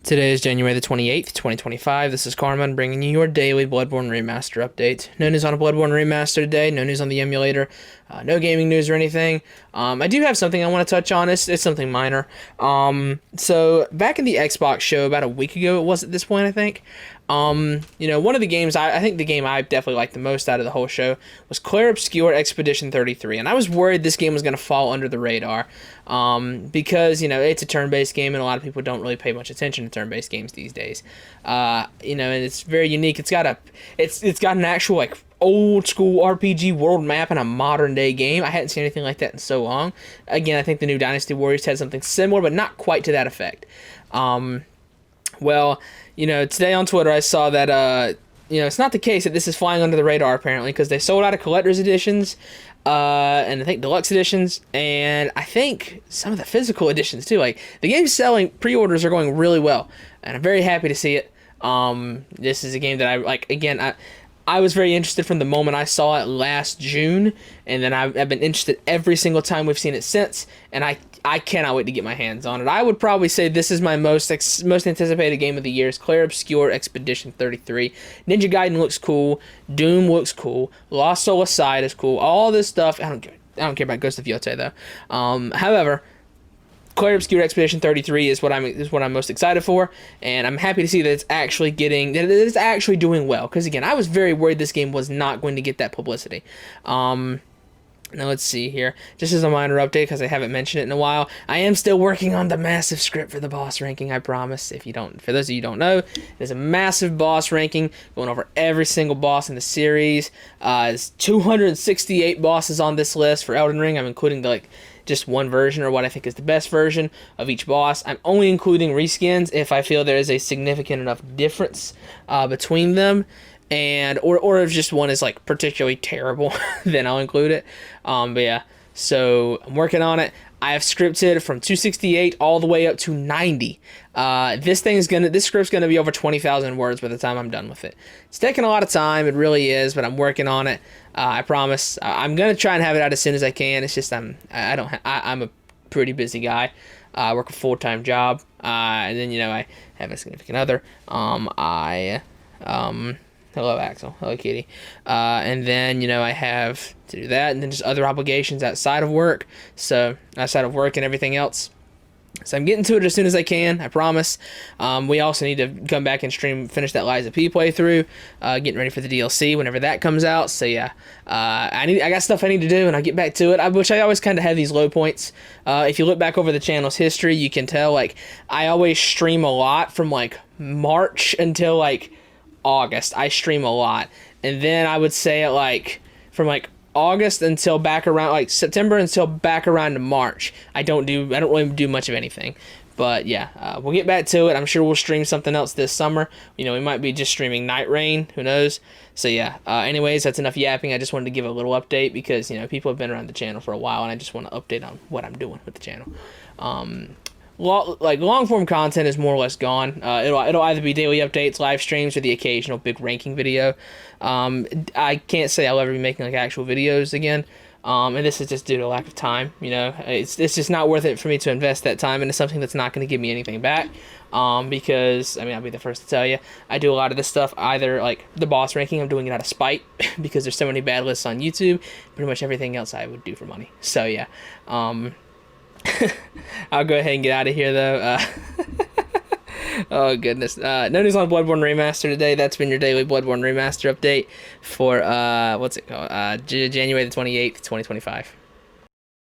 Today is January the 28th, 2025. This is Carmen bringing you your daily Bloodborne Remaster update. No news on a Bloodborne Remaster today, no news on the emulator, no gaming news or anything. I do have something I want to touch on. It's something minor. So back in the Xbox show about a week ago, it was at this point, I think. One of the games, I think the game I definitely liked the most out of the whole show was Clair Obscur Expedition 33. And I was worried this game was going to fall under the radar because, it's a turn-based game and a lot of people don't really pay much attention to turn-based games these days. And it's very unique. It's got an actual, old school RPG world map in a modern day game. I hadn't seen anything like that in so long. Again, I think the new Dynasty Warriors had something similar, but not quite to that effect. Today on Twitter I saw that, it's not the case that this is flying under the radar apparently, because they sold out of collector's editions, and I think deluxe editions, and I think some of the physical editions too. Like, the game's selling, pre-orders are going really well, and I'm very happy to see it. This is a game that I was very interested from the moment I saw it last June, and then I've been interested every single time we've seen it since, and I cannot wait to get my hands on it. I would probably say this is my most anticipated game of the year. Is Clair Obscur Expedition 33. Ninja Gaiden looks cool. Doom looks cool. Lost Soul Aside is cool. All this stuff. I don't care about Ghost of Yotei though. However, Clair Obscur Expedition 33 is what I'm most excited for, and I'm happy to see that it's actually doing well. Because again, I was very worried this game was not going to get that publicity. Now let's see here. Just as a minor update, because I haven't mentioned it in a while, I am still working on the massive script for the boss ranking. I promise. For those of you who don't know, there's a massive boss ranking going over every single boss in the series. There's 268 bosses on this list for Elden Ring. I'm including just one version, or what I think is the best version of each boss. I'm only including reskins if I feel there is a significant enough difference between them, or if just one is particularly terrible, then I'll include it. But yeah, so I'm working on it. I have scripted from 268 all the way up to 90. This script's gonna be over 20,000 words by the time I'm done with it. It's taking a lot of time, it really is, but I'm working on it. I promise. I'm gonna try and have it out as soon as I can. It's just I'm a pretty busy guy. I work a full-time job, and then I have a significant other. Hello, Axel. Hello, Kitty. And then, I have to do that, and then just other obligations outside of work and everything else. So I'm getting to it as soon as I can, I promise. We also need to come back and finish that Lies of P playthrough, getting ready for the DLC whenever that comes out. So yeah, I got stuff I need to do, and I'll get back to it. Which I always kind of have these low points. If you look back over the channel's history, you can tell, I always stream a lot from, March until, August. I stream a lot, and then I would say from August until back around September until back around to March, I don't really do much of anything. But yeah, we'll get back to it. I'm sure we'll stream something else this summer. We might be just streaming Night Rain, who knows. So yeah, anyways, that's enough yapping. I just wanted to give a little update because people have been around the channel for a while, and I just want to update on what I'm doing with the channel. Long form content is more or less gone. It'll either be daily updates, live streams, or the occasional big ranking video. I can't say I'll ever be making actual videos again. And this is just due to lack of time. It's just not worth it for me to invest that time into something that's not going to give me anything back. Because I'll be the first to tell you, I do a lot of this stuff either the boss ranking. I'm doing it out of spite because there's so many bad lists on YouTube. Pretty much everything else I would do for money. So yeah. I'll go ahead and get out of here, though. Oh, goodness. No news on Bloodborne Remaster today. That's been your daily Bloodborne Remaster update for, January the 28th, 2025.